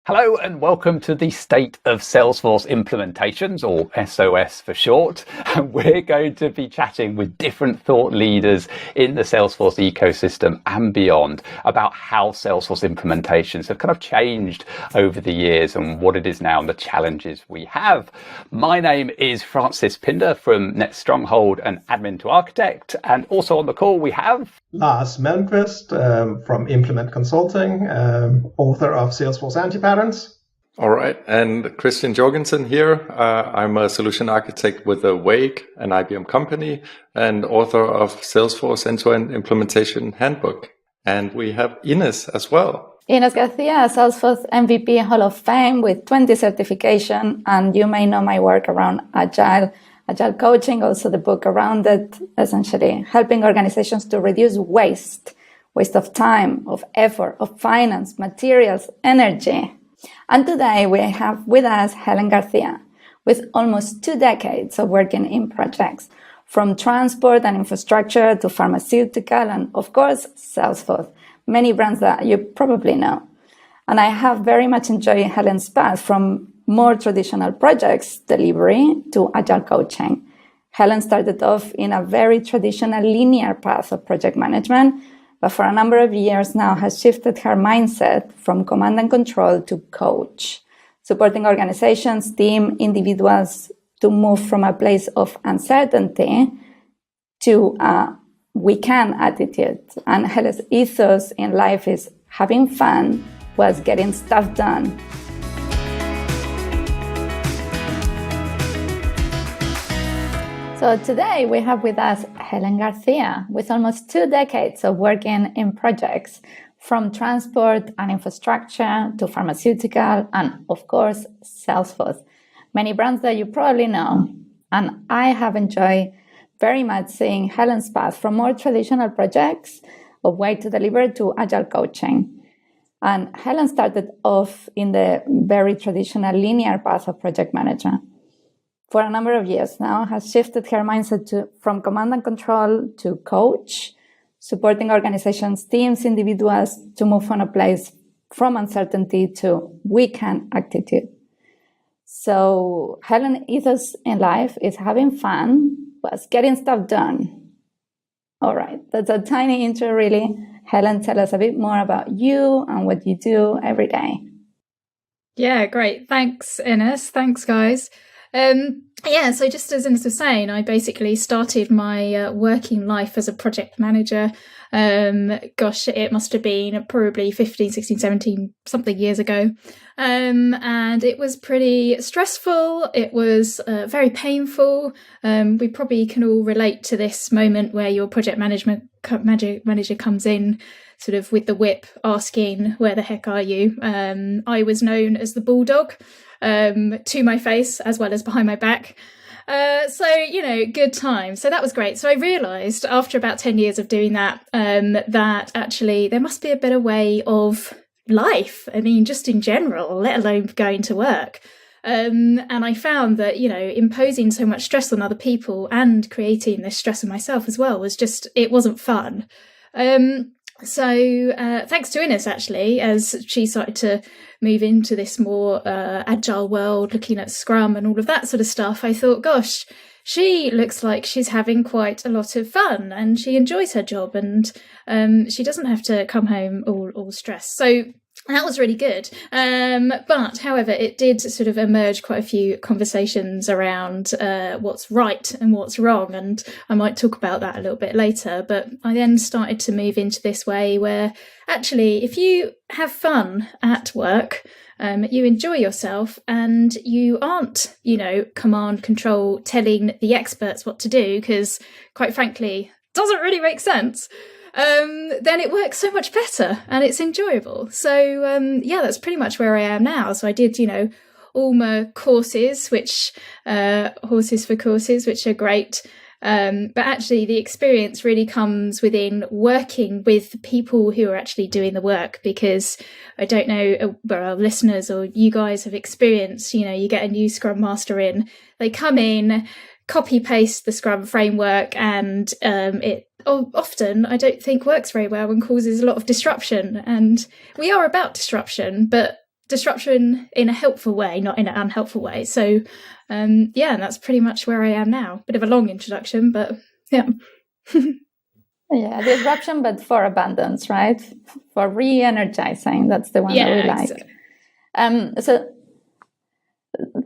Hello and welcome to the State of Salesforce Implementations, or SOS for short. We're going to be chatting with different thought leaders in the Salesforce ecosystem and beyond about how Salesforce implementations have kind of changed over the years and what it is now and the challenges we have. My name is Francis Pinder from Net Stronghold and Admin to Architect, and also on the call we have Lars Malmqvist from Implement Consulting, author of Salesforce Anti-Patterns. All right, and Christian Jorgensen here. I'm a solution architect with Wake, an IBM company, and author of Salesforce End-to-End Implementation Handbook. And we have Ines as well. Helen Garcia, Salesforce MVP Hall of Fame with 20 certification, and you may know my work around Agile coaching, also the book around it, essentially helping organizations to reduce waste of time, of effort, of finance, materials, energy. And today we have with us Helen Garcia, with almost 2 decades of working in projects, from transport and infrastructure to pharmaceutical and, of course, Salesforce, many brands that you probably know. And I have very much enjoyed Helen's path from more traditional projects delivery to Agile coaching. Helen started off in a very traditional linear path of project management, but for a number of years now has shifted her mindset from command and control to coach, supporting organizations, team, individuals to move from a place of uncertainty to a we can attitude. And Helen's ethos in life is having fun was getting stuff done. So today we have with us Helen Garcia with almost 2 decades of working in projects from transport and infrastructure to pharmaceutical and, of course, Salesforce. Many brands that you probably know. And I have enjoyed very much seeing Helen's path from more traditional projects of way to deliver to Agile coaching. And Helen started off in the very traditional linear path of project management. For a number of years now, has shifted her mindset from command and control to coach, supporting organizations, teams, individuals to move from a place from uncertainty to we can attitude. So Helen's ethos in life is having fun, was getting stuff done. All right, that's a tiny intro, really. Helen, tell us a bit more about you and what you do every day. Yeah, great. Thanks, Ines. Thanks, guys. So just as Ines was saying, I basically started my working life as a project manager. It must have been probably 15, 16, 17, something years ago. And it was pretty stressful. It was very painful. We probably can all relate to this moment where your project manager comes in sort of with the whip asking, where the heck are you? I was known as the bulldog. To my face as well as behind my back. Good time. So that was great. So I realised after about 10 years of doing that, that actually there must be a better way of life. I mean, just in general, let alone going to work. And I found that, imposing so much stress on other people and creating this stress on myself as well it wasn't fun. So thanks to Ines, actually, as she started to move into this more agile world, looking at Scrum and all of that sort of stuff, I thought, gosh, she looks like she's having quite a lot of fun and she enjoys her job and she doesn't have to come home all stressed. So that was really good. But however, it did sort of emerge quite a few conversations around what's right and what's wrong. And I might talk about that a little bit later. But I then started to move into this way where actually, if you have fun at work, you enjoy yourself and you aren't, command control telling the experts what to do, because quite frankly, it doesn't really make sense. Then it works so much better and it's enjoyable. So, that's pretty much where I am now. So I did, all my courses, which, Horses for Courses, which are great. But actually the experience really comes within working with people who are actually doing the work, because I don't know where our listeners or you guys have experienced, you get a new Scrum Master in, they come in, copy paste the Scrum framework, and it often I don't think works very well and causes a lot of disruption. And we are about disruption, but disruption in a helpful way, not in an unhelpful way. So, that's pretty much where I am now. Bit of a long introduction, but yeah. Yeah, disruption, but for abundance, right? For re-energizing. That's the one that we like. Exactly. So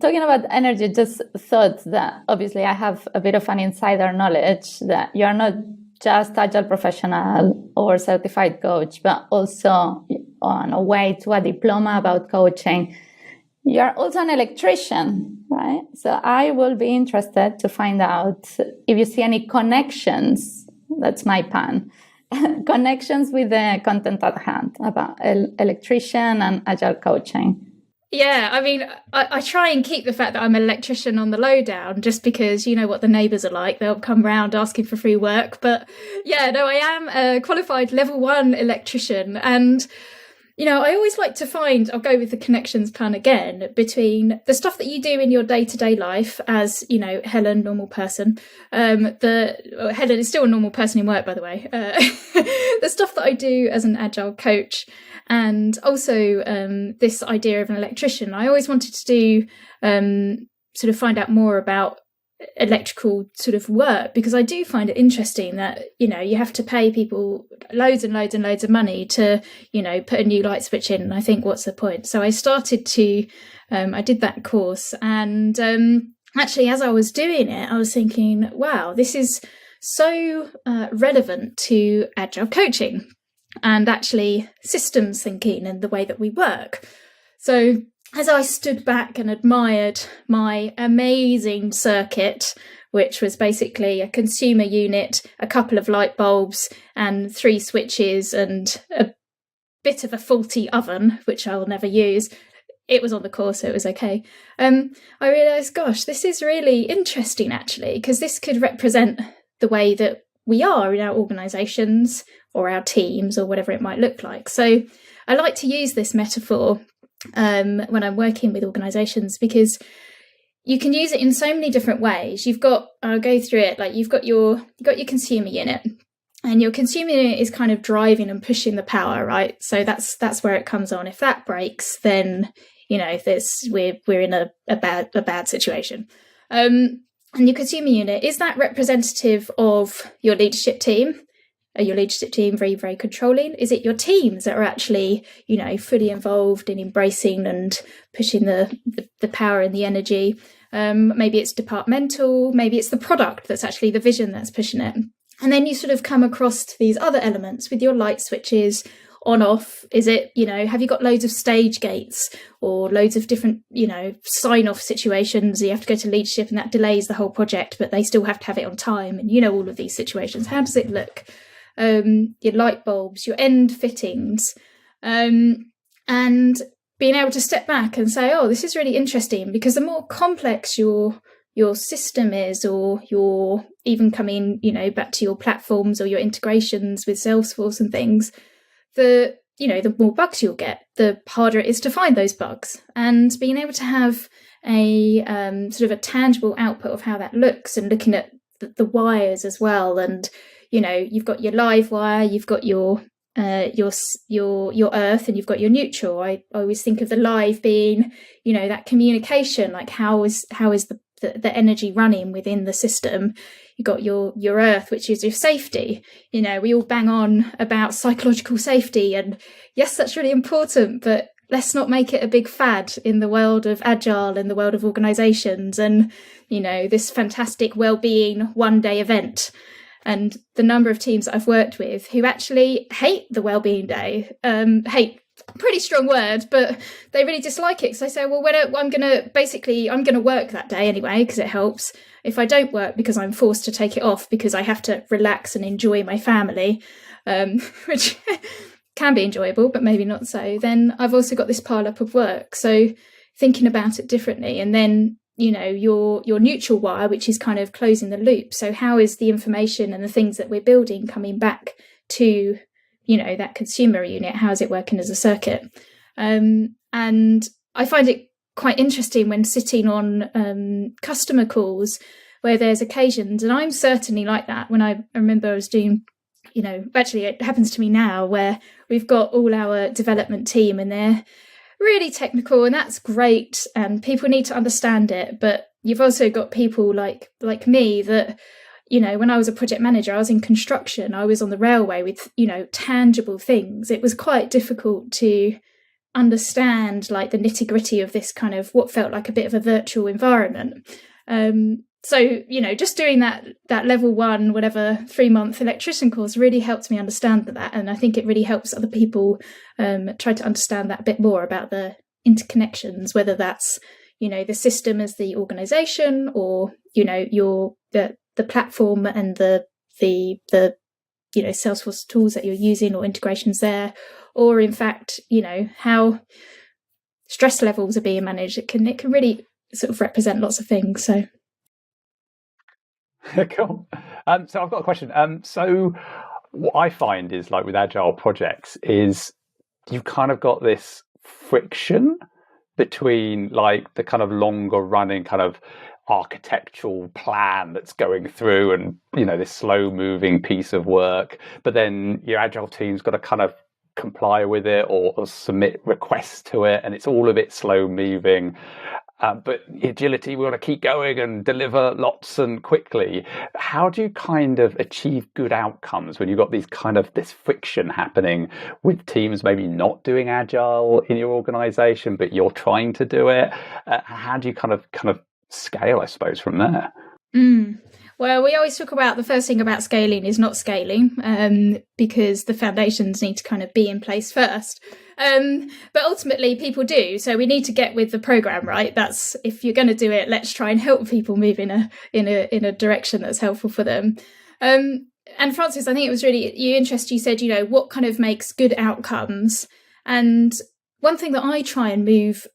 talking about energy, just thought that obviously I have a bit of an insider knowledge that you are not just Agile professional or certified coach, but also on a way to a diploma about coaching. You're also an electrician, right? So I will be interested to find out if you see any connections. That's my pun. Connections with the content at hand about electrician and Agile coaching. Yeah, I mean, I try and keep the fact that I'm an electrician on the lowdown, just because you know what the neighbours are like. They'll come round asking for free work. But yeah, no, I am a qualified level 1 electrician. And, you know, I always like to find, I'll go with the connections plan again, between the stuff that you do in your day-to-day life as, you know, Helen, normal person. Helen is still a normal person in work, by the way. The stuff that I do as an Agile coach. And also this idea of an electrician. I always wanted to do sort of find out more about electrical sort of work, because I do find it interesting that, you know, you have to pay people loads and loads and loads of money to, you know, put a new light switch in. And I think, what's the point? So I started to, I did that course. And actually, as I was doing it, I was thinking, wow, this is so relevant to Agile coaching and actually systems thinking and the way that we work. So as I stood back and admired my amazing circuit, which was basically a consumer unit, a couple of light bulbs and 3 switches and a bit of a faulty oven, which I'll never use. It was on the course, so it was okay. I realised, gosh, this is really interesting actually, because this could represent the way that we are in our organisations or our teams or whatever it might look like. So I like to use this metaphor when I'm working with organisations, because you can use it in so many different ways. I'll go through it, like you've got your consumer unit, and your consumer unit is kind of driving and pushing the power, right? So that's where it comes on. If that breaks, then, you know, we're in a bad situation. And your consumer unit, is that representative of your leadership team? Are your leadership team very, very controlling? Is it your teams that are actually, you know, fully involved in embracing and pushing the power and the energy? Maybe it's departmental, maybe it's the product that's actually the vision that's pushing it. And then you sort of come across to these other elements with your light switches, on off. Is it, you know, have you got loads of stage gates or loads of different, you know, sign off situations? You have to go to leadership and that delays the whole project, but they still have to have it on time. And you know, all of these situations. How does it look? Your light bulbs, your end fittings, and being able to step back and say, oh, this is really interesting, because the more complex your system is, or your even coming, you know, back to your platforms or your integrations with Salesforce and things, the more bugs you'll get, the harder it is to find those bugs. And being able to have a sort of a tangible output of how that looks, and looking at the wires as well. And, you know, you've got your live wire, you've got your earth, and you've got your neutral. I always think of the live being, you know, that communication, like how is the energy running within the system. You've got your earth, which is your safety. You know, we all bang on about psychological safety, and yes, that's really important, but let's not make it a big fad in the world of Agile, in the world of organizations, and, you know, this fantastic well-being one-day event. And the number of teams that I've worked with who actually hate the well-being day, hate, pretty strong word, but they really dislike it. So I say, well, I'm going to work that day anyway, because it helps. If I don't work because I'm forced to take it off because I have to relax and enjoy my family, which can be enjoyable, but maybe not so, then I've also got this pile up of work. So thinking about it differently. And then, you know, your neutral wire, which is kind of closing the loop. So how is the information and the things that we're building coming back to, you know, that consumer unit? How is it working as a circuit? And I find it quite interesting when sitting on customer calls where there's occasions, and I'm certainly like that. When I remember I was doing, you know, actually it happens to me now, where we've got all our development team and they're really technical, and that's great, and people need to understand it. But you've also got people like me that, you know, when I was a project manager, I was in construction, I was on the railway with, you know, tangible things. It was quite difficult to understand like the nitty-gritty of this kind of what felt like a bit of a virtual environment. So, you know, just doing that level 1, whatever, 3-month electrician course really helped me understand that. And I think it really helps other people try to understand that a bit more about the interconnections, whether that's, you know, the system as the organization, or, you know, the platform and the you know, Salesforce tools that you're using or integrations there, or in fact, you know, how stress levels are being managed. It can really sort of represent lots of things. So cool. So I've got a question. So what I find is, like with agile projects, is you've kind of got this friction between like the kind of longer running kind of architectural plan that's going through, and, you know, this slow moving piece of work, but then your agile team's got to kind of comply with it or submit requests to it, and it's all a bit slow moving. But agility, we want to keep going and deliver lots and quickly. How do you kind of achieve good outcomes when you've got these kind of this friction happening with teams maybe not doing agile in your organization, but you're trying to do it? How do you kind of scale, I suppose, from there? Well, we always talk about the first thing about scaling is not scaling, because the foundations need to kind of be in place first. But ultimately people do. So we need to get with the program, right? That's, if you're going to do it, let's try and help people move in a direction that's helpful for them. And Francis, I think it was really interesting. You said, you know, what kind of makes good outcomes? And one thing that I try and move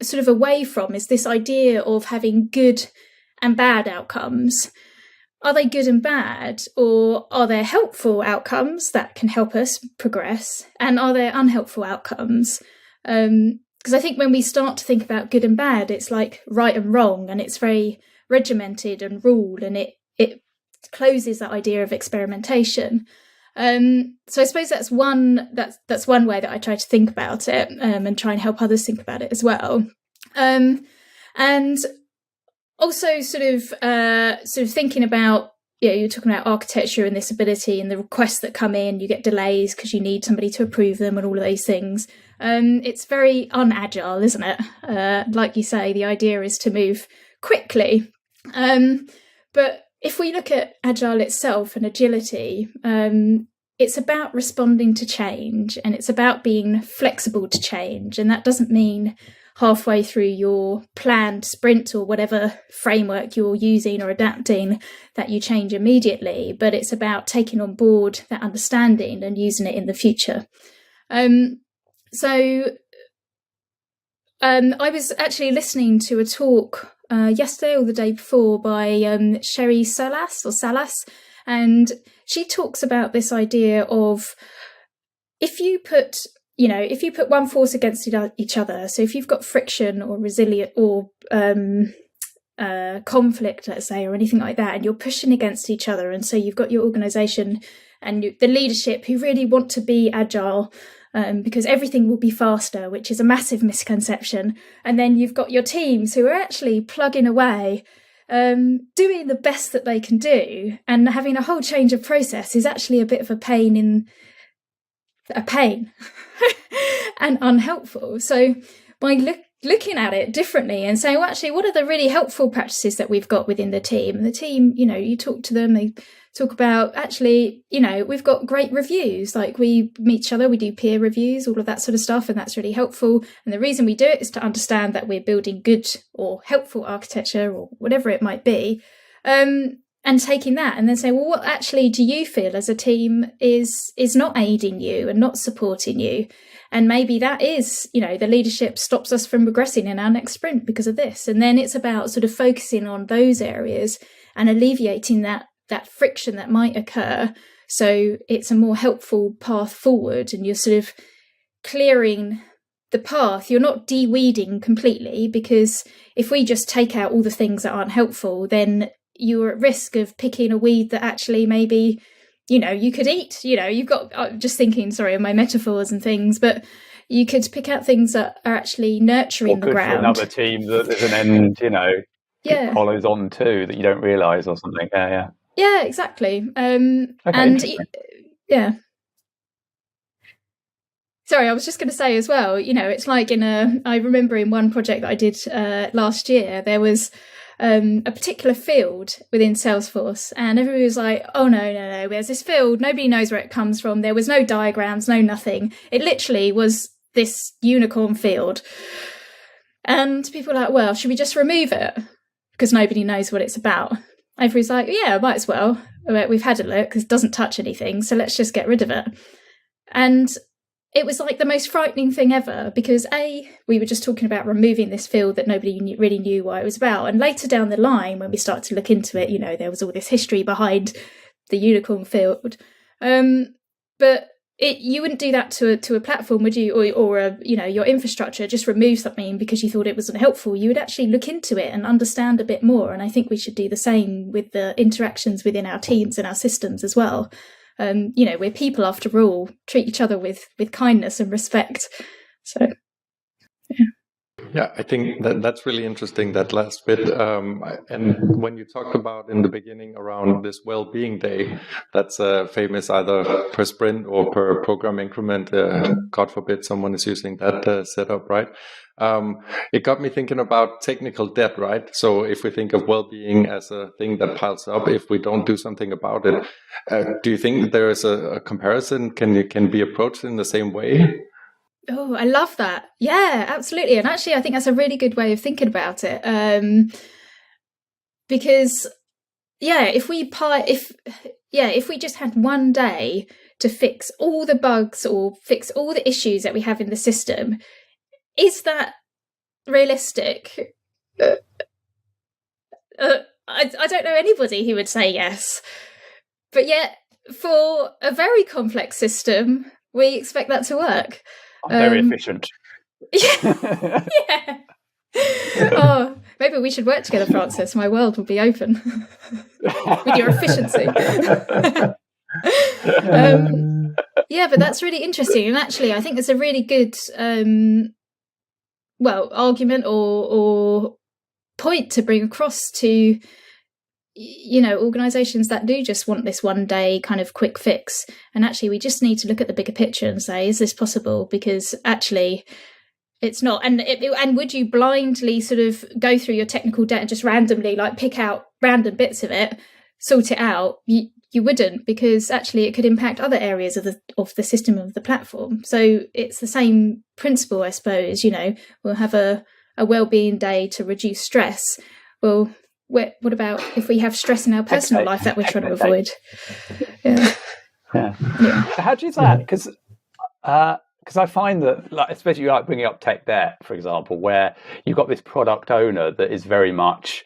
sort of away from is this idea of having good and bad outcomes. Are they good and bad, or are there helpful outcomes that can help us progress, and are there unhelpful outcomes? Because I think when we start to think about good and bad, it's like right and wrong, and it's very regimented and ruled, and it closes that idea of experimentation. So I suppose that's one way that I try to think about it, and try and help others think about it as well. And also sort of thinking about, you know, you're talking about architecture and this ability and the requests that come in, you get delays because you need somebody to approve them and all of those things. It's very unagile, isn't it? Like you say, the idea is to move quickly. But if we look at agile itself and agility, it's about responding to change, and it's about being flexible to change. And that doesn't mean halfway through your planned sprint or whatever framework you're using or adapting that you change immediately, but it's about taking on board that understanding and using it in the future. So I was actually listening to a talk yesterday or the day before by Sherry Salas, and she talks about this idea of if you put one force against each other, so if you've got friction or resilient or conflict, let's say, or anything like that, and you're pushing against each other, and so you've got your organization and the leadership who really want to be agile, because everything will be faster, which is a massive misconception. And then you've got your teams who are actually plugging away, doing the best that they can do, and having a whole change of process is actually a bit of a pain and unhelpful. So by looking at it differently and saying, well, actually, what are the really helpful practices that we've got within the team? And the team, you know, you talk to them, they talk about, actually, you know, we've got great reviews, like we meet each other, we do peer reviews, all of that sort of stuff, and that's really helpful. And the reason we do it is to understand that we're building good or helpful architecture or whatever it might be. And taking that and then say, well, what actually do you feel as a team is not aiding you and not supporting you? And maybe that is, you know, the leadership stops us from progressing in our next sprint because of this. And then it's about sort of focusing on those areas and alleviating that friction that might occur. So it's a more helpful path forward, and you're sort of clearing the path. You're not de-weeding completely, because if we just take out all the things that aren't helpful, then you're at risk of picking a weed that actually maybe, you know, you could eat. You know, you've got, I'm just thinking, sorry, of my metaphors and things, but, you could pick out things that are actually nurturing the ground. For another team that there's an end, it follows on too, that you don't realise or something. Yeah, exactly. Sorry, I was just going to say as well, it's like I remember in one project that I did last year, there was a particular field within Salesforce, and everybody was like, oh, no, there's this field, nobody knows where it comes from. There was no diagrams, no nothing. It literally was this unicorn field. And people were like, well, should we just remove it? Because nobody knows what it's about. Everybody's like, yeah, might as well. We've had a look because it doesn't touch anything, so let's just get rid of it. And it was like the most frightening thing ever, because we were just talking about removing this field that nobody really knew what it was about. And later down the line, when we started to look into it, there was all this history behind the unicorn field. But you wouldn't do that to a platform, would you? Or your infrastructure, just remove something because you thought it wasn't helpful. You would actually look into it and understand a bit more. And I think we should do the same with the interactions within our teams and our systems as well. We're people after all, treat each other with kindness and respect. So, yeah. Yeah, I think that's really interesting, that last bit. And when you talked about in the beginning around this well-being day, that's famous either per sprint or per program increment. God forbid someone is using that setup, right? It got me thinking about technical debt, right? So if we think of well-being as a thing that piles up, if we don't do something about it, do you think there is a comparison can be approached in the same way? Oh, I love that. Yeah, absolutely. And actually, I think that's a really good way of thinking about it. Because, if we just had one day to fix all the bugs or fix all the issues that we have in the system, is that realistic? I don't know anybody who would say yes. But yet, for a very complex system, we expect that to work. Very efficient. Yeah. Oh, maybe we should work together, Francis. My world will be open with your efficiency. But that's really interesting. And actually, I think it's a really good, argument or point to bring across to organizations that do just want this one day kind of quick fix. And actually, we just need to look at the bigger picture and say, is this possible? Because actually it's not. And would you blindly sort of go through your technical debt and just randomly pick out random bits of it, sort it out? You wouldn't, because actually it could impact other areas of the system of the platform. So it's the same principle, I suppose. We'll have a well-being day to reduce stress. Well, what about if we have stress in our personal life that we're trying to avoid? Yeah. How do you do that? Because I find that, especially bringing up tech debt, for example, where you've got this product owner that is very much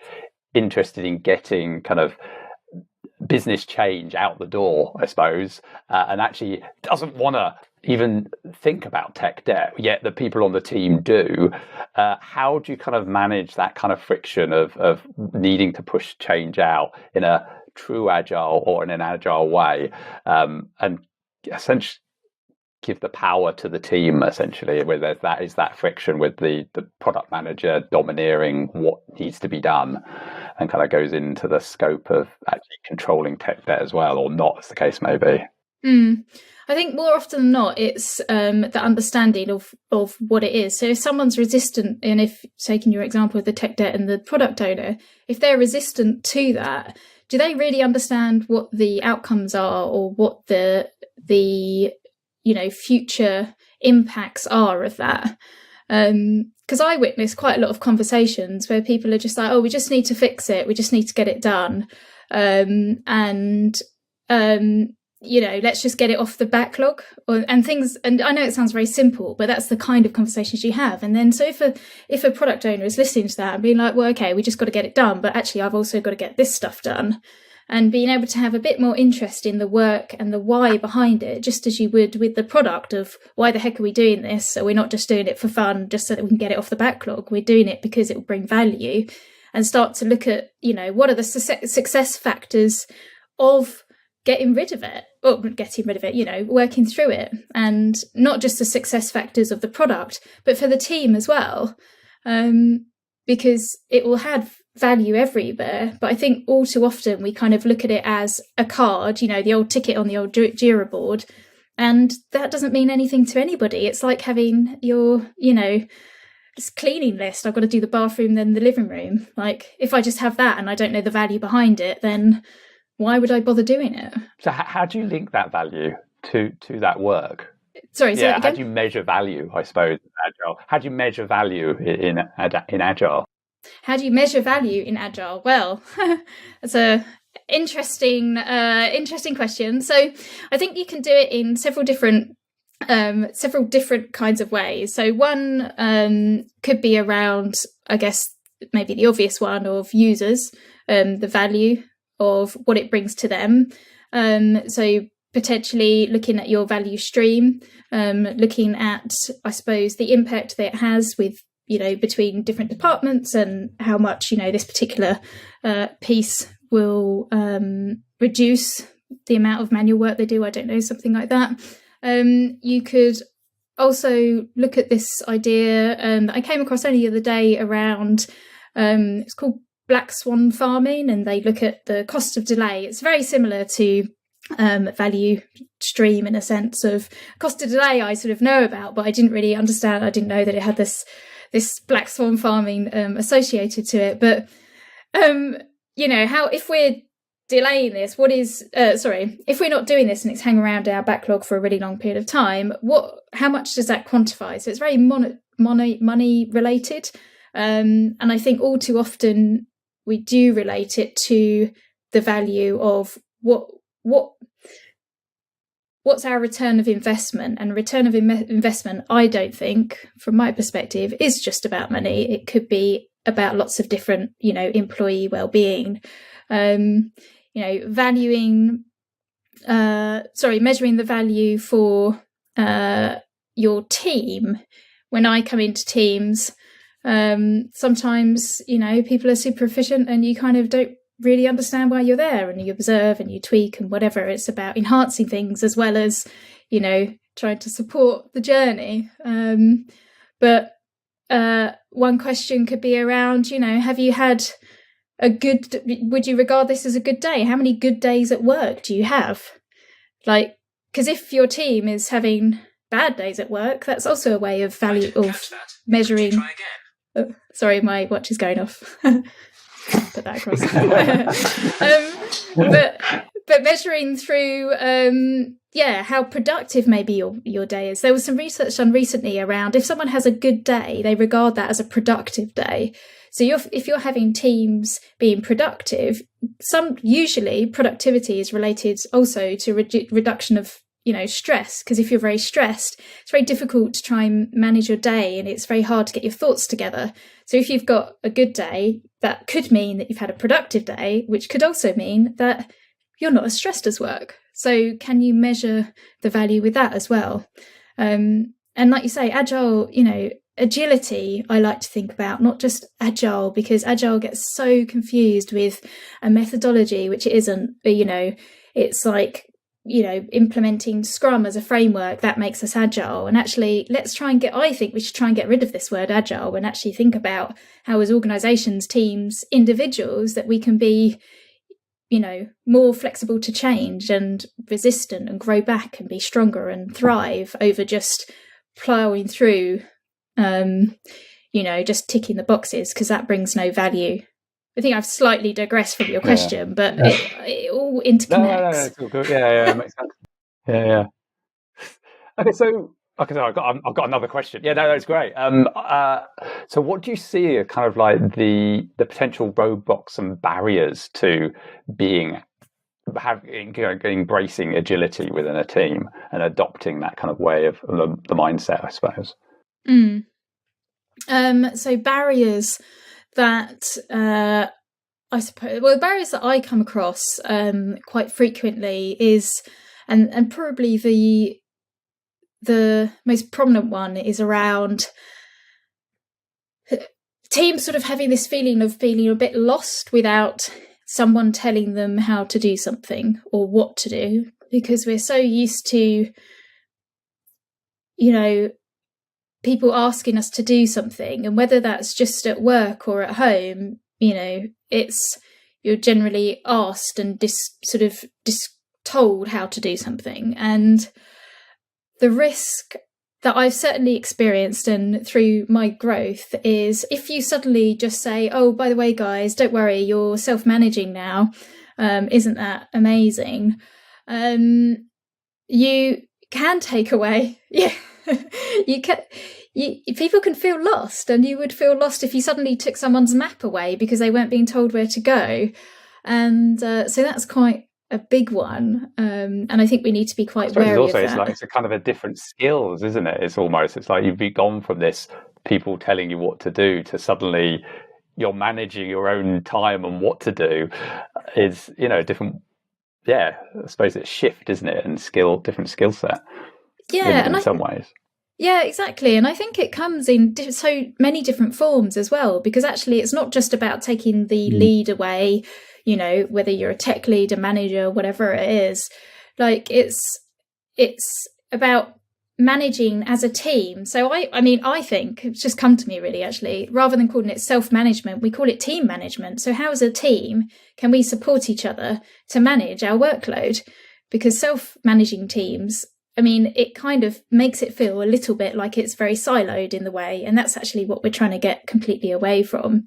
interested in getting kind of business change out the door, I suppose, and actually doesn't want to even think about tech debt, yet the people on the team do. How do you kind of manage that kind of friction of needing to push change out in a true agile or in an agile way, and essentially give the power to the team, essentially, where that friction with the product manager domineering what needs to be done, and kind of goes into the scope of actually controlling tech debt as well, or not, as the case may be. I think more often than not, it's the understanding of what it is. So if someone's resistant, and if taking your example of the tech debt and the product owner, if they're resistant to that, do they really understand what the outcomes are, or what the future impacts are of that? Because I witness quite a lot of conversations where people are just like, oh, we just need to fix it, we just need to get it done, let's just get it off the backlog and things. And I know it sounds very simple, but that's the kind of conversations you have. And then so if a product owner is listening to that and being like, well, okay, we just got to get it done, but actually I've also got to get this stuff done, and being able to have a bit more interest in the work and the why behind it, just as you would with the product of why the heck are we doing this? So we're not just doing it for fun, just so that we can get it off the backlog. We're doing it because it will bring value, and start to look at, what are the success factors of getting rid of it, getting rid of it, working through it, and not just the success factors of the product, but for the team as well, because it will have value everywhere. But I think all too often we kind of look at it as a card, the old ticket on the old Jira board, and that doesn't mean anything to anybody. It's like having your, this cleaning list. I've got to do the bathroom, then the living room. Like, if I just have that and I don't know the value behind it, then why would I bother doing it? So how do you link that value to that work? Sorry, yeah. How do you measure value? I suppose in Agile. How do you measure value in Agile? How do you measure value in Agile? Well, that's a interesting question. So I think you can do it in several different kinds of ways. So one could be around, I guess, maybe the obvious one of users, the value of what it brings to them. So potentially looking at your value stream, looking at, I suppose, the impact that it has with, between different departments, and how much, this particular piece will reduce the amount of manual work they do. I don't know, something like that. You could also look at this idea that I came across only the other day around, it's called black swan farming, and they look at the cost of delay. It's very similar to value stream in a sense of cost of delay I sort of know about, but I didn't really understand. I didn't know that it had this black swan farming associated to it. But how, if we're delaying this, if we're not doing this and it's hanging around our backlog for a really long period of time, how much does that quantify? So it's very money related, and I think all too often we do relate it to the value of what's our return of investment. And return of investment, I don't think, from my perspective, is just about money. It could be about lots of different, employee well-being, measuring the value for your team. When I come into teams, sometimes, people are super efficient and you kind of don't really understand why you're there, and you observe and you tweak and whatever. It's about enhancing things as well as, trying to support the journey. But one question could be around, have you had would you regard this as a good day? How many good days at work do you have? Like, because if your team is having bad days at work, that's also a way of measuring. Oh, sorry, my watch is going off. Put that across. But measuring through, how productive maybe your day is. There was some research done recently around if someone has a good day, they regard that as a productive day. So if you're having teams being productive, usually productivity is related also to reduction of stress, because if you're very stressed, it's very difficult to try and manage your day, and it's very hard to get your thoughts together. So if you've got a good day, that could mean that you've had a productive day, which could also mean that you're not as stressed as work. So can you measure the value with that as well? And like you say, Agile, agility, I like to think about, not just Agile, because Agile gets so confused with a methodology, which it isn't. It's like, implementing Scrum as a framework, that makes us Agile. And actually, I think we should try and get rid of this word Agile and actually think about how, as organizations, teams, individuals, that we can be, more flexible to change and resistant and grow back and be stronger and thrive over just plowing through, just ticking the boxes, because that brings no value. I think I've slightly digressed from your question, but it all interconnects. No, it's all good. Yeah, makes sense. Yeah. Okay, so I've got another question. Yeah, no, that's great. So what do you see are kind of like the potential roadblocks and barriers to embracing agility within a team and adopting that kind of way of the mindset, I suppose? So barriers that I suppose, the barriers that I come across quite frequently is, and probably the most prominent one is around teams sort of having this feeling of feeling a bit lost without someone telling them how to do something or what to do. because we're so used to, you know, people asking us to do something, and whether that's just at work or at home, you know, you're generally asked and told how to do something. And the risk that I've certainly experienced and through my growth is if you suddenly just say, oh, by the way, guys, don't worry, you're self-managing now. Isn't that amazing? You can take away, people can feel lost, and you would feel lost if you suddenly took someone's map away because they weren't being told where to go. And so that's quite a big one, and I think we need to be quite wary of that. It's a kind of a different skills, isn't it? It's like you've been gone from this people telling you what to do to suddenly you're managing your own time and what to do. Is, you know, different. Yeah, I suppose it's shift, isn't it, and different skill set. Yeah, in some ways. Yeah, exactly. And I think it comes in so many different forms as well, because actually it's not just about taking the lead away, you know, whether you're a tech lead, a manager, whatever it is. Like it's about managing as a team. So I think it's just come to me really, actually, rather than calling it self-management, we call it team management. So how as a team can we support each other to manage our workload? Because self-managing teams, I mean, it kind of makes it feel a little bit like it's very siloed in the way. And that's actually what we're trying to get completely away from,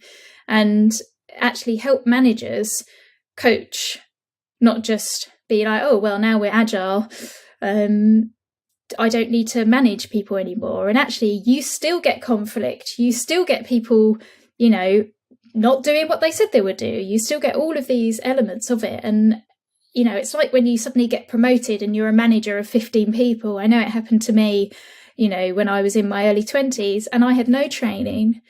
and actually help managers coach, not just be like, oh, well, now we're agile. I don't need to manage people anymore. And actually, you still get conflict. You still get people, you know, not doing what they said they would do. You still get all of these elements of it. And you know, it's like when you suddenly get promoted and you're a manager of 15 people. I know it happened to me, you know, when I was in my early 20s, and I had no training,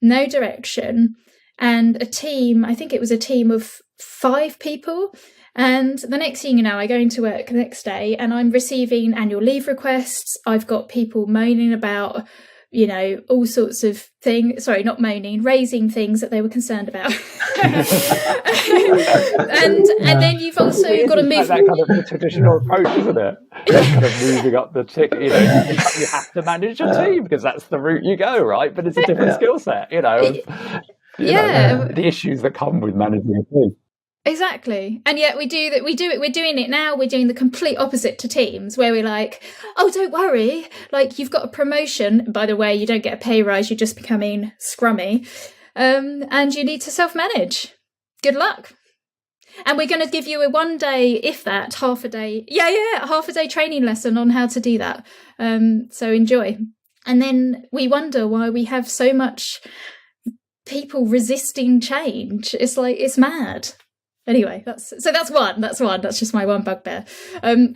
no direction, and a team, I think it was a team of 5 people. And the next thing you know, I go into work the next day and I'm receiving annual leave requests. I've got people moaning about, you know, all sorts of things. Sorry, not moaning, raising things that they were concerned about. and then you've also got to move. That kind of the traditional approach, isn't it? Kind of moving up the tick. You know, you have to manage your team because that's the route you go, right? But it's a different skill set, you know. You know, the issues that come with managing a team. Exactly. And yet we're doing it now. We're doing the complete opposite to teams, where we're like, oh, don't worry, like you've got a promotion, by the way, you don't get a pay rise, you're just becoming scrummy, and you need to self-manage. Good luck. And we're going to give you a one day, if that, half a day training lesson on how to do that. So enjoy. And then we wonder why we have so much people resisting change. It's like, it's mad. Anyway, that's one. That's just my one bugbear. I'm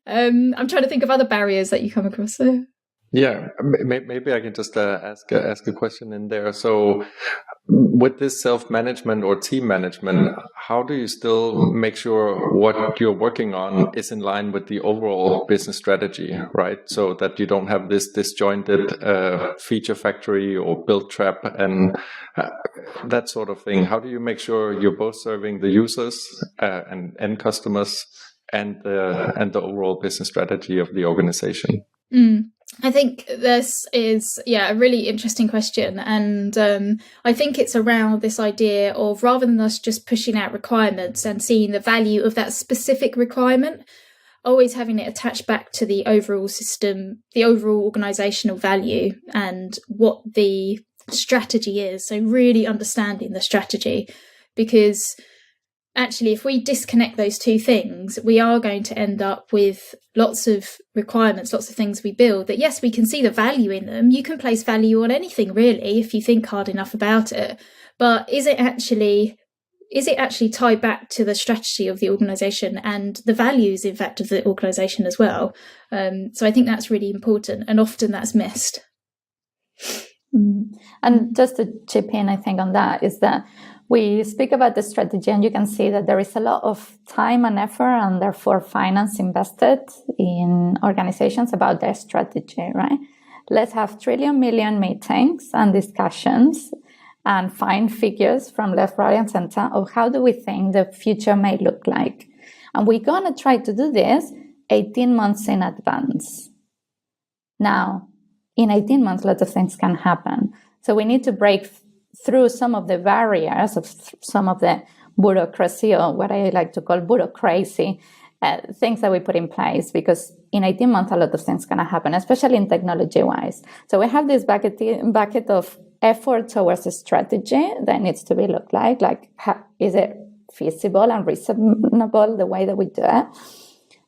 trying to think of other barriers that you come across. So. Yeah, maybe I can just ask a question in there. So, with this self-management or team management, how do you still make sure what you're working on is in line with the overall business strategy, right? So that you don't have this disjointed feature factory or build trap and that sort of thing. How do you make sure you're both serving the users and end customers and the overall business strategy of the organization? I think this is, a really interesting question. And I think it's around this idea of, rather than us just pushing out requirements and seeing the value of that specific requirement, always having it attached back to the overall system, the overall organizational value and what the strategy is. So really understanding the strategy, because actually, if we disconnect those two things, we are going to end up with lots of requirements, lots of things we build that, yes, we can see the value in them. You can place value on anything, really, if you think hard enough about it. But is it actually tied back to the strategy of the organization and the values, in fact, of the organization as well? So I think that's really important, and often that's missed. And just to chip in, I think on that is that we speak about the strategy, and you can see that there is a lot of time and effort and therefore finance invested in organizations about their strategy, right? Let's have million meetings and discussions and find figures from left, right, and center of how do we think the future may look like. And we're going to try to do this 18 months in advance. Now, in 18 months, lots of things can happen. So we need to break through some of the barriers of some of the bureaucracy, or what I like to call bureaucracy, things that we put in place, because in 18 months, a lot of things can happen, especially in technology-wise. So we have this bucket of effort towards a strategy that needs to be looked like is it feasible and reasonable the way that we do it?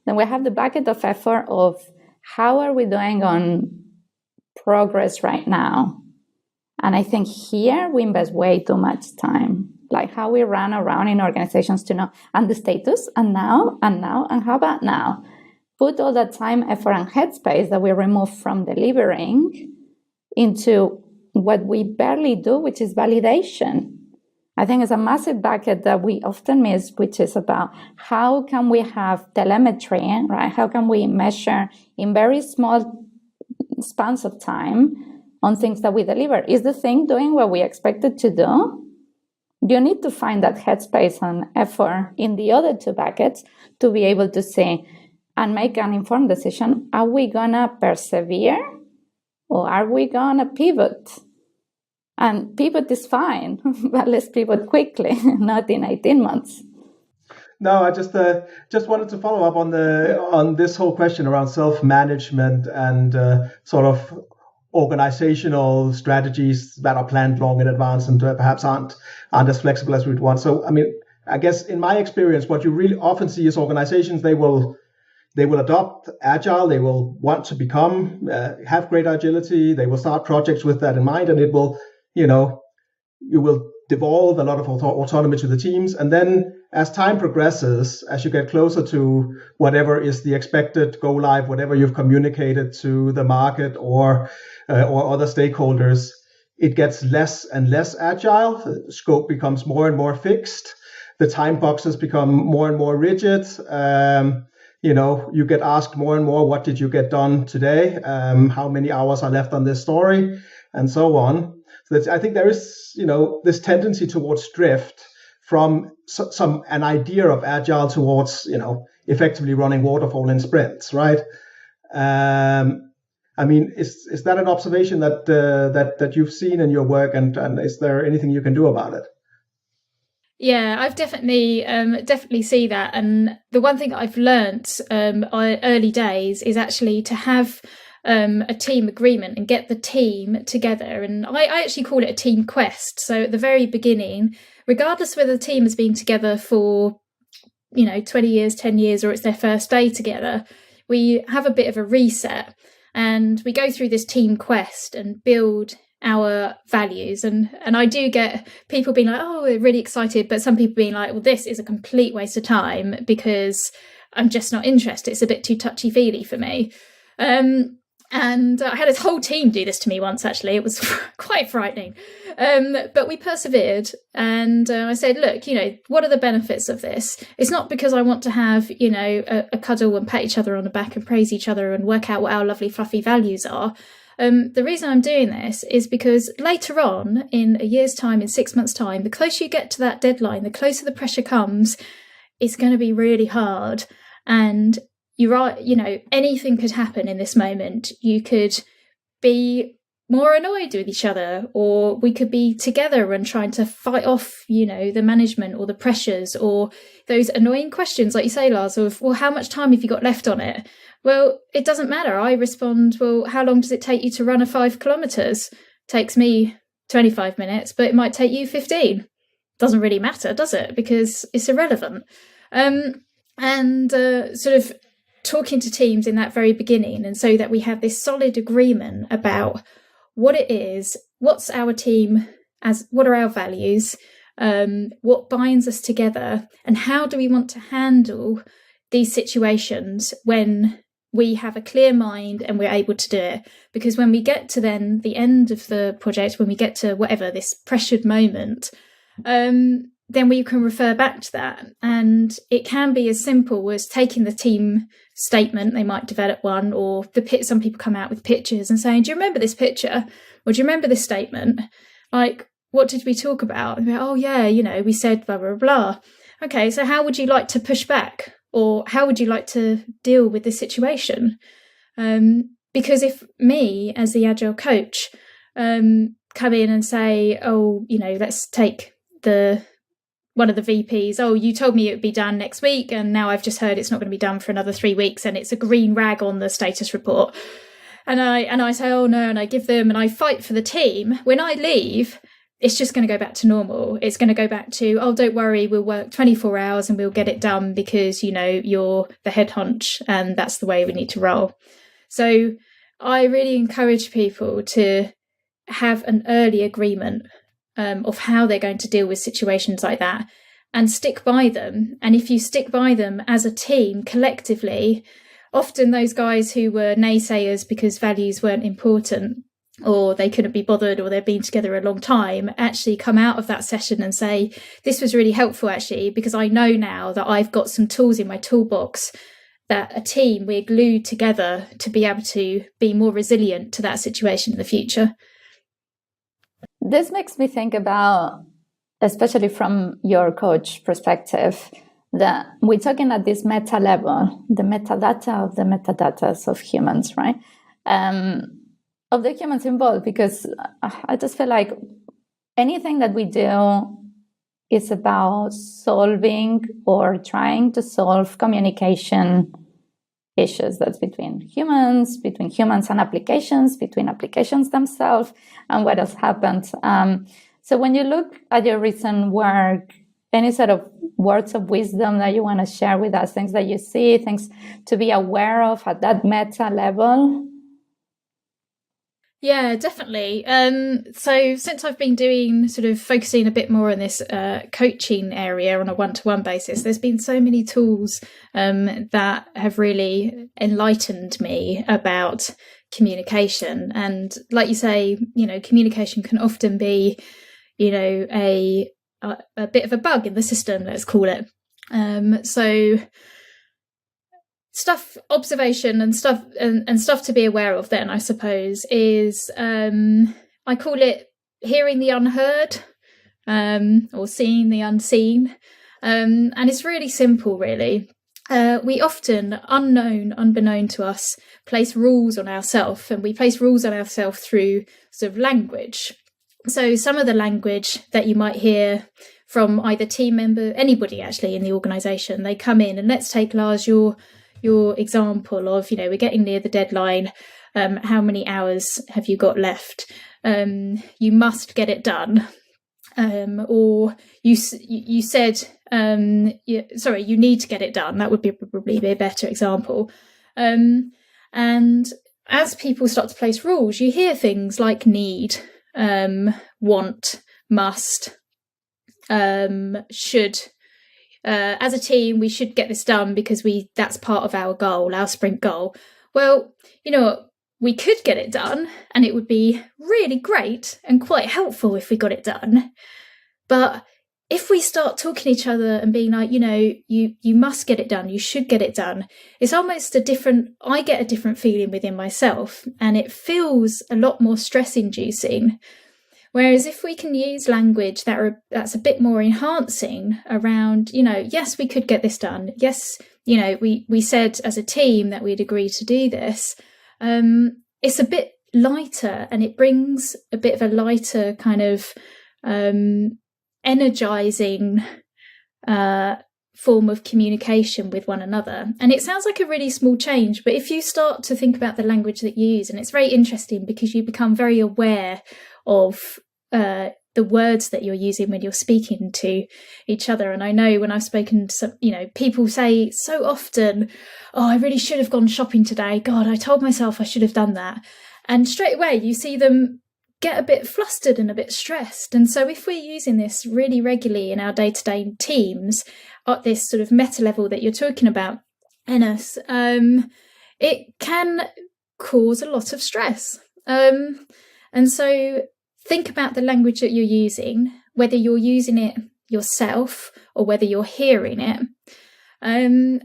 Then we have the bucket of effort of how are we doing on progress right now? And I think here we invest way too much time, like how we run around in organizations to know, and the status, and now, and how about now? Put all that time, effort, and headspace that we remove from delivering into what we barely do, which is validation. I think it's a massive bucket that we often miss, which is about how can we have telemetry, right? How can we measure in very small spans of time on things that we deliver? Is the thing doing what we expect it to do? You need to find that headspace and effort in the other two buckets to be able to say and make an informed decision. Are we going to persevere or are we going to pivot? And pivot is fine, but let's pivot quickly, not in 18 months. No, I just wanted to follow up on this whole question around self-management and sort of organizational strategies that are planned long in advance and perhaps aren't as flexible as we'd want. So, I mean, I guess in my experience, what you really often see is organizations, they will adopt Agile, they will want to become, have great agility, they will start projects with that in mind, and it will, you will devolve a lot of autonomy to the teams. And then as time progresses, as you get closer to whatever is the expected go live, whatever you've communicated to the market or other stakeholders, it gets less and less agile. The scope becomes more and more fixed. The time boxes become more and more rigid. You get asked more and more, what did you get done today? How many hours are left on this story? And so on. So I think there is, this tendency towards drift from an idea of Agile towards, effectively running waterfall in sprints, right? I mean, is that an observation that you've seen in your work, and is there anything you can do about it? Yeah, I've definitely see that. And the one thing I've learnt early days is actually to have a team agreement and get the team together. And I actually call it a team quest. So at the very beginning, regardless whether the team has been together for, 20 years, 10 years, or it's their first day together, we have a bit of a reset and we go through this team quest and build our values. And I do get people being like, oh, we're really excited, but some people being like, well, this is a complete waste of time because I'm just not interested. It's a bit too touchy-feely for me. And I had a whole team do this to me once, actually. It was quite frightening. But we persevered. And I said, look, what are the benefits of this? It's not because I want to have, a cuddle and pat each other on the back and praise each other and work out what our lovely fluffy values are. The reason I'm doing this is because later on, in a year's time, in 6 months' time, the closer you get to that deadline, the closer the pressure comes, it's going to be really hard. And you're right, anything could happen in this moment. You could be more annoyed with each other, or we could be together and trying to fight off, the management or the pressures or those annoying questions, like you say, Lars, of, well, how much time have you got left on it? Well, it doesn't matter. I respond, well, how long does it take you to run a 5 kilometers? Takes me 25 minutes, but it might take you 15. Doesn't really matter, does it? Because it's irrelevant. Sort of talking to teams in that very beginning, and so that we have this solid agreement about what it is, what's our team, what are our values, what binds us together, and how do we want to handle these situations when we have a clear mind and we're able to do it. Because when we get to then the end of the project, when we get to whatever, this pressured moment, then we can refer back to that. And it can be as simple as taking the team statement, they might develop one, or some people come out with pictures and saying, do you remember this picture? Or do you remember this statement? Like, what did we talk about? And oh yeah, we said blah, blah, blah. Okay, so how would you like to push back Or how would you like to deal with this situation? Because if me, as the Agile coach, come in and say, oh, let's take one of the VPs, oh, you told me it would be done next week, and now I've just heard it's not going to be done for another 3 weeks, and it's a green rag on the status report. And I say, oh no, and I give them, and I fight for the team. When I leave, it's just going to go back to normal. It's going to go back to, oh, don't worry, we'll work 24 hours and we'll get it done because, you're the head honch and that's the way we need to roll. So I really encourage people to have an early agreement of how they're going to deal with situations like that and stick by them. And if you stick by them as a team collectively, often those guys who were naysayers because values weren't important or they couldn't be bothered or they've been together a long time actually come out of that session and say, this was really helpful actually, because I know now that I've got some tools in my toolbox that a team, we're glued together to be able to be more resilient to that situation in the future. This makes me think about, especially from your coach perspective, that we're talking at this meta level, the metadata of the metadatas of humans, right? Of the humans involved, because I just feel like anything that we do is about solving or trying to solve communication issues. That's between humans and applications, between applications themselves, and what else happens. So when you look at your recent work, any sort of words of wisdom that you want to share with us, things that you see, things to be aware of at that meta level? Yeah, definitely. So since I've been doing sort of focusing a bit more on this coaching area on a one-to-one basis, there's been so many tools that have really enlightened me about communication. And like you say, communication can often be, a bit of a bug in the system, let's call it. So observation and stuff to be aware of then, I suppose, is I call it hearing the unheard or seeing the unseen. And it's really simple, really. We often, unbeknown to us, place rules on ourselves, and we place rules on ourselves through sort of language. So some of the language that you might hear from either team member, anybody actually in the organisation, they come in, and let's take, Lars, your example of, we're getting near the deadline. How many hours have you got left? You must get it done. Or you said, you need to get it done. That would probably be a better example. And as people start to place rules, you hear things like need, want, must, should. As a team, we should get this done because that's part of our goal, our sprint goal. Well, we could get it done, and it would be really great and quite helpful if we got it done. But if we start talking to each other and being like, you must get it done, you should get it done, it's almost I get a different feeling within myself, and it feels a lot more stress-inducing. Whereas if we can use language that's a bit more enhancing around, yes, we could get this done. Yes, we said as a team that we'd agree to do this. It's a bit lighter, and it brings a bit of a lighter kind of energizing form of communication with one another. And it sounds like a really small change, but if you start to think about the language that you use, and it's very interesting because you become very aware of the words that you're using when you're speaking to each other. And I know when I've spoken to some, people say so often, oh, I really should have gone shopping today. God, I told myself I should have done that. And straight away you see them get a bit flustered and a bit stressed. And so if we're using this really regularly in our day-to-day teams at this sort of meta level that you're talking about, Enes, it can cause a lot of stress. And so think about the language that you're using, whether you're using it yourself or whether you're hearing it. And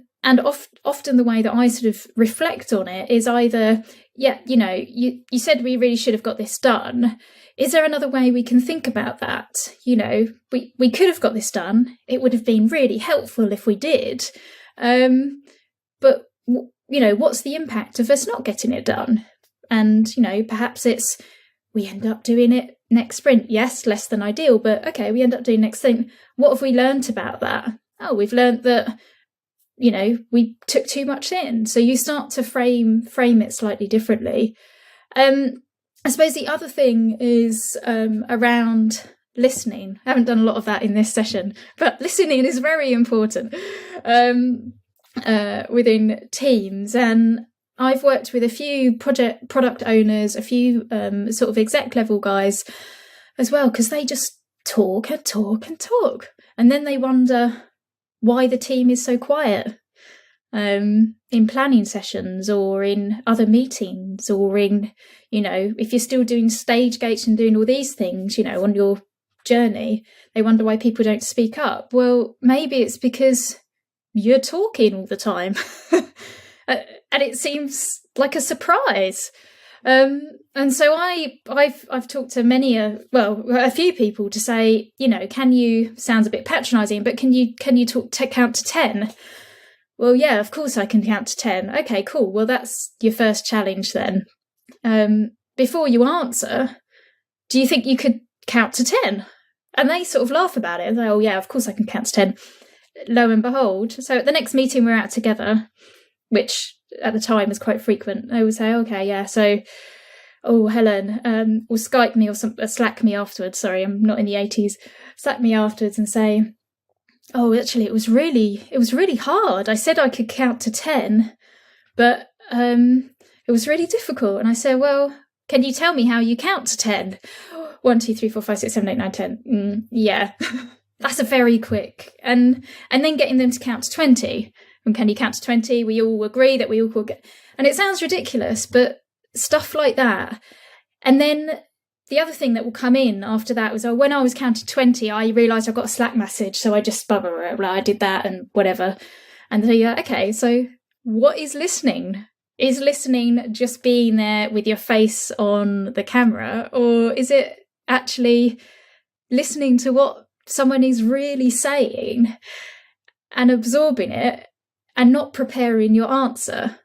often the way that I sort of reflect on it is either, you said we really should have got this done. Is there another way we can think about that? We could have got this done. It would have been really helpful if we did. But what's the impact of us not getting it done? And perhaps it's we end up doing it next sprint. Yes, less than ideal, but okay, we end up doing next thing. What have we learned about that? Oh, we've learned that we took too much in. So you start to frame it slightly differently. I suppose the other thing is around listening. I haven't done a lot of that in this session, but listening is very important within teams. And I've worked with a few product owners, a few sort of exec level guys as well, because they just talk and talk and talk. And then they wonder why the team is so quiet in planning sessions or in other meetings, or in, if you're still doing stage gates and doing all these things, on your journey, they wonder why people don't speak up. Well, maybe it's because you're talking all the time. And it seems like a surprise. And so I've talked to a few people to say, can you, sounds a bit patronizing, but can you count to 10? Well, yeah, of course I can count to 10. Okay, cool. Well, that's your first challenge then. Before you answer, do you think you could count to 10? And they sort of laugh about it and say, oh yeah, of course I can count to 10. Lo and behold, so at the next meeting we're out together, which at the time was quite frequent, they would say, okay, yeah, so, oh, Helen, or Skype me or Slack me afterwards. Sorry, I'm not in the 80s. Slack me afterwards and say, oh, actually, it was really hard. I said I could count to 10, but it was really difficult. And I said, well, can you tell me how you count to 10? 1, 2, 3, 4, 5, 6, 7, 8, 9, 10. Yeah, that's a very quick. And then getting them to count to 20. And can you count to 20? We all agree that we all will get. And it sounds ridiculous, but stuff like that. And then the other thing that will come in after that was, when I was counting 20, I realised I got a Slack message, so I just blah, blah, blah, blah, I did that and whatever. And then okay, so what is listening? Is listening just being there with your face on the camera, or is it actually listening to what someone is really saying and absorbing it and not preparing your answer?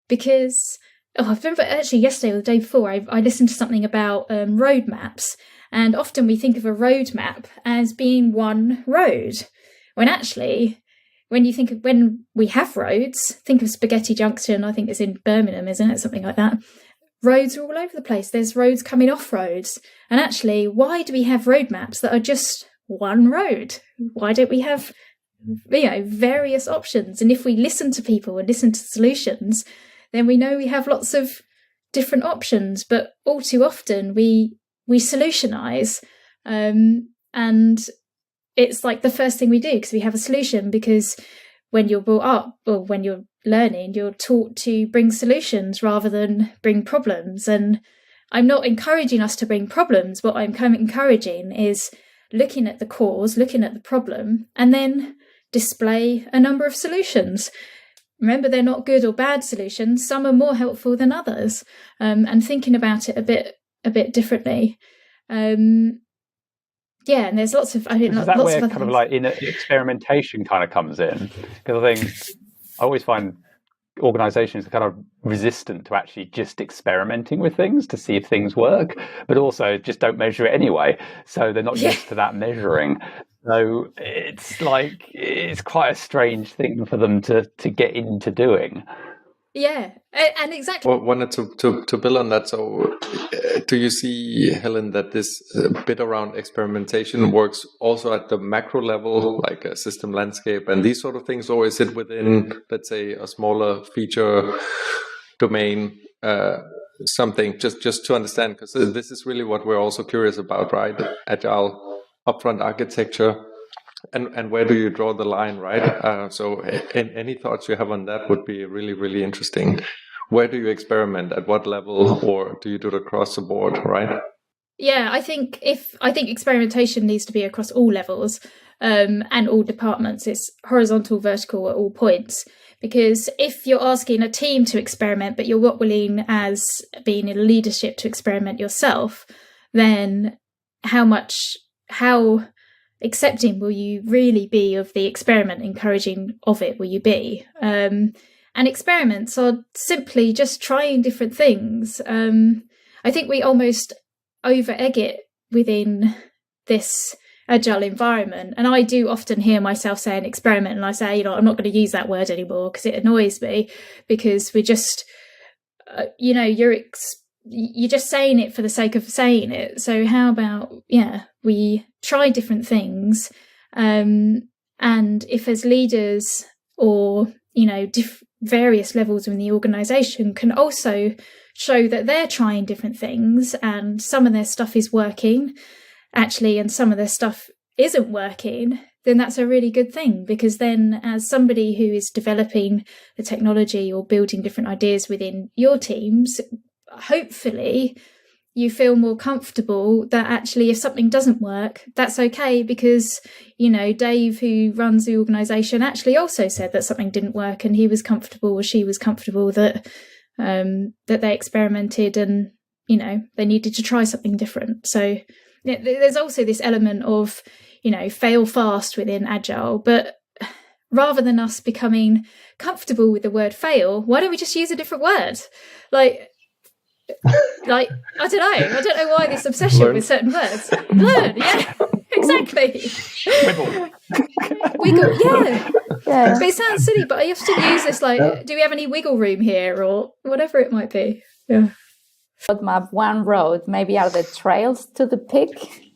Because I remember actually yesterday or the day before, I listened to something about roadmaps, and often we think of a roadmap as being one road, when actually, when we have roads, think of Spaghetti Junction, I think it's in Birmingham, isn't it? Something like that. Roads are all over the place. There's roads coming off roads. And actually, why do we have roadmaps that are just one road? Why don't we have, various options? And if we listen to people and listen to solutions, then we know we have lots of different options. But all too often we solutionize, and it's like the first thing we do because we have a solution. Because when you're brought up, or when you're learning, you're taught to bring solutions rather than bring problems. And I'm not encouraging us to bring problems. What I'm encouraging is looking at the cause, looking at the problem, and then display a number of solutions. Remember, they're not good or bad solutions. Some are more helpful than others, and thinking about it a bit differently. And there's lots of, is that where kind of like experimentation kind of comes in? Because I think I always find organizations are kind of resistant to actually just experimenting with things to see if things work, but also just don't measure it anyway. So they're not used to that measuring. So it's quite a strange thing for them to get into doing. Yeah, and exactly. Well, wanted to build on that. So, do you see, Helen, that this bit around experimentation works also at the macro level, like a system landscape and these sort of things, or is it within, let's say, a smaller feature domain? Something just to understand, because this is really what we're also curious about, right? Agile upfront architecture. And where do you draw the line, right? So any thoughts you have on that would be really, really interesting. Where do you experiment? At what level? Or do you do it across the board, right? Yeah, I think experimentation needs to be across all levels and all departments. It's horizontal, vertical at all points. Because if you're asking a team to experiment, but you're not willing as being in leadership to experiment yourself, then how accepting will you really be of the experiment, encouraging of it will you be? And experiments are simply just trying different things. I think we almost over-egg it within this agile environment. And I do often hear myself say an experiment, and I say, I'm not going to use that word anymore because it annoys me, because we're just, you're just saying it for the sake of saying it. So how about, we try different things. And if as leaders or, various levels in the organization can also show that they're trying different things and some of their stuff is working actually and some of their stuff isn't working, then that's a really good thing, because then as somebody who is developing the technology or building different ideas within your teams, hopefully you feel more comfortable that actually if something doesn't work, that's okay, because Dave, who runs the organization, actually also said that something didn't work and he was comfortable or she was comfortable that they experimented and they needed to try something different. So there's also this element of fail fast within Agile, but rather than us becoming comfortable with the word fail, why don't we just use a different word? Like I don't know why this obsession with certain words. Learn, yeah, exactly. Wiggle, yeah. But it sounds silly, but I often use this do we have any wiggle room here, or whatever it might be. Yeah. Roadmap, one road, maybe are the trails to the peak?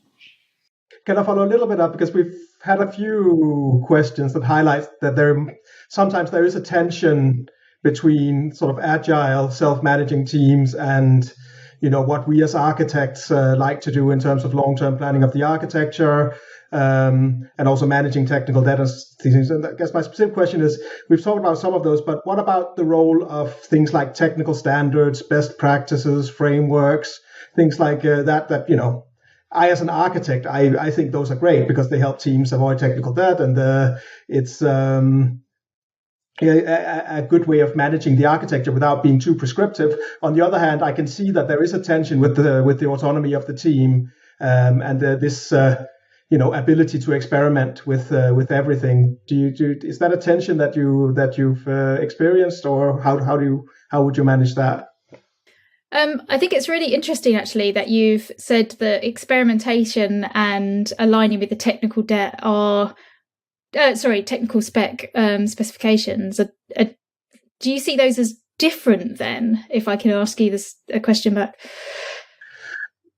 Can I follow a little bit up, because we've had a few questions that highlight that sometimes there is a tension between sort of agile self-managing teams and what we as architects like to do in terms of long-term planning of the architecture, and also managing technical debt and things. And I guess my specific question is, we've talked about some of those, but what about the role of things like technical standards, best practices, frameworks, things like that I, as an architect, I think those are great because they help teams avoid technical debt, and it's a good way of managing the architecture without being too prescriptive. On the other hand, I can see that there is a tension with the autonomy of the team, and this ability to experiment with everything. Is that a tension that you've experienced, or how would you manage that? I think it's really interesting, actually, that you've said that experimentation and aligning with the technical debt are, technical specifications. Do you see those as different then? If I can ask you a question back.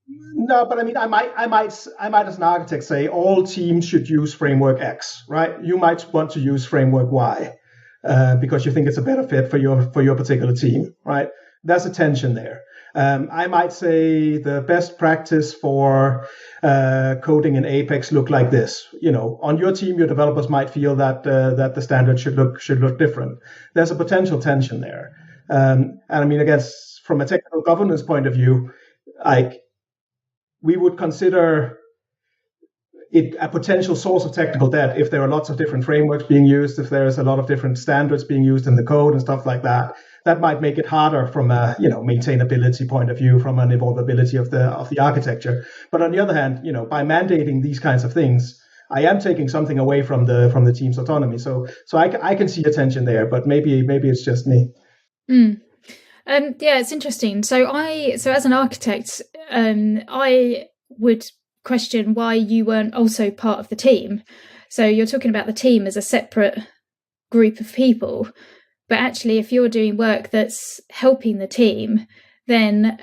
No, but I mean, I might as an architect say all teams should use framework X, right? You might want to use framework Y because you think it's a better fit for your particular team, right? There's a tension there. I might say the best practice for coding in Apex look like this. On your team, your developers might feel that the standard should look different. There's a potential tension there. And I mean, I guess from a technical governance point of view, we would consider it a potential source of technical debt if there are lots of different frameworks being used, if there's a lot of different standards being used in the code and stuff like that. That might make it harder from a maintainability point of view, from an evolvability of the architecture. But on the other hand, by mandating these kinds of things, I am taking something away from the team's autonomy. So I can see a tension there, but maybe it's just me. Yeah, it's interesting. So as an architect, I would question why you weren't also part of the team. So you're talking about the team as a separate group of people, but actually if you're doing work that's helping the team, then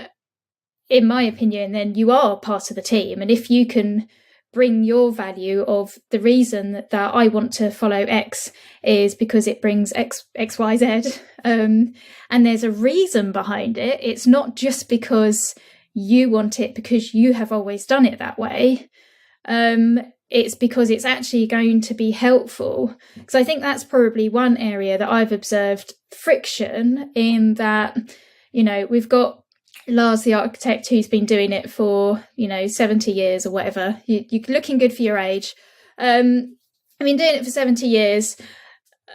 in my opinion, then you are part of the team. And if you can bring your value of the reason that I want to follow X is because it brings X, Y, Z, and there's a reason behind it. It's not just because you want it because you have always done it that way. It's because it's actually going to be helpful. Because I think that's probably one area that I've observed friction in, that, we've got Lars, the architect, who's been doing it for, 70 years or whatever. You're looking good for your age. I've been doing it for 70 years.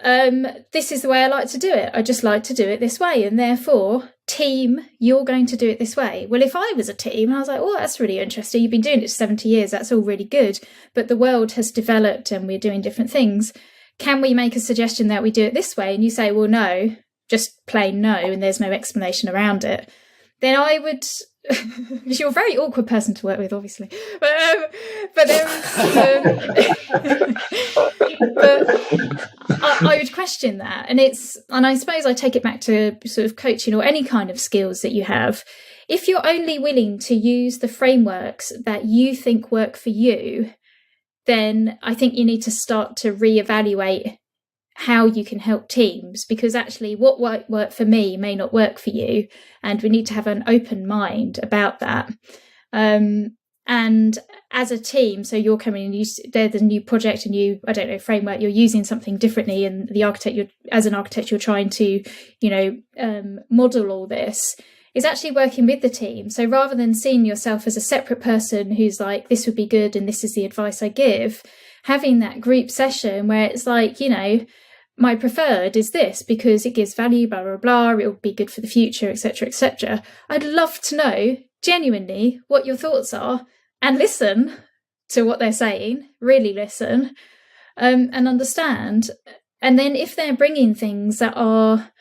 This is the way I like to do it. I just like to do it this way. And therefore, team, you're going to do it this way. Well, if I was a team, I was like, oh, that's really interesting. You've been doing it for 70 years. That's all really good. But the world has developed and we're doing different things. Can we make a suggestion that we do it this way? And you say, well, no, just plain no, and there's no explanation around it. Then I would, you're a very awkward person to work with, obviously. But I would question that. And I suppose I take it back to sort of coaching or any kind of skills that you have. If you're only willing to use the frameworks that you think work for you, then I think you need to start to reevaluate how you can help teams, because actually what worked for me may not work for you. And we need to have an open mind about that. And as a team, so you're coming in, there's a new project, a new, framework, you're using something differently. And as an architect, you're trying to, model all this. Is actually working with the team. So rather than seeing yourself as a separate person who's like, this would be good and this is the advice I give, having that group session where it's like, my preferred is this because it gives value, blah, blah, blah, it'll be good for the future, etc., etc. I'd love to know genuinely what your thoughts are and listen to what they're saying, really listen, and understand. And then if they're bringing things that are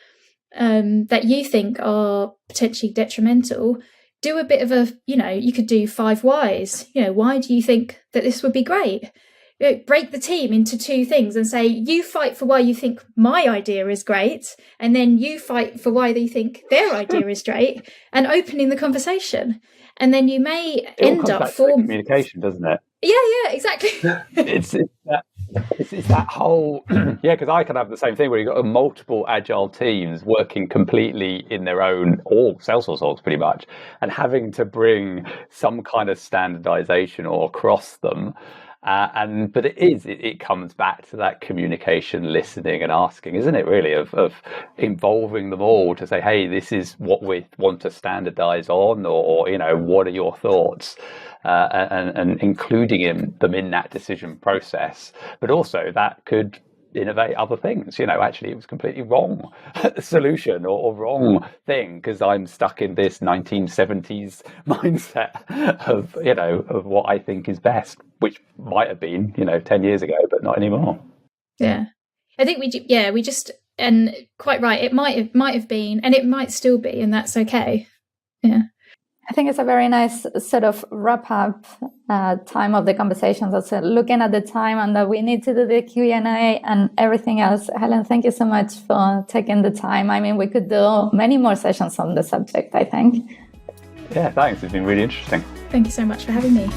that you think are potentially detrimental, do a bit of a, you could do 5 whys. Why do you think that this would be great? Break the team into 2 things and say, you fight for why you think my idea is great, and then you fight for why they think their idea is great, and opening the conversation. And then you may end up forming communication, doesn't it? Yeah, exactly. It's that whole because I can have the same thing where you've got multiple agile teams working completely in their own, all Salesforce orgs pretty much, and having to bring some kind of standardization or across them. But it comes back to that communication, listening and asking, isn't it, really, of involving them all to say, hey, this is what we want to standardize on, or what are your thoughts, and including them in that decision process. But also that could innovate other things. Actually it was completely wrong solution or wrong thing because I'm stuck in this 1970s mindset of what I think is best, which might have been 10 years ago, but not anymore. Yeah, I think we just, and quite right, it might have been, and it might still be, and that's okay. Yeah, I think it's a very nice sort of wrap up time of the conversations. Also looking at the time and that we need to do the Q&A and everything else. Helen, thank you so much for taking the time. I mean, we could do many more sessions on the subject, I think. Yeah, thanks. It's been really interesting. Thank you so much for having me.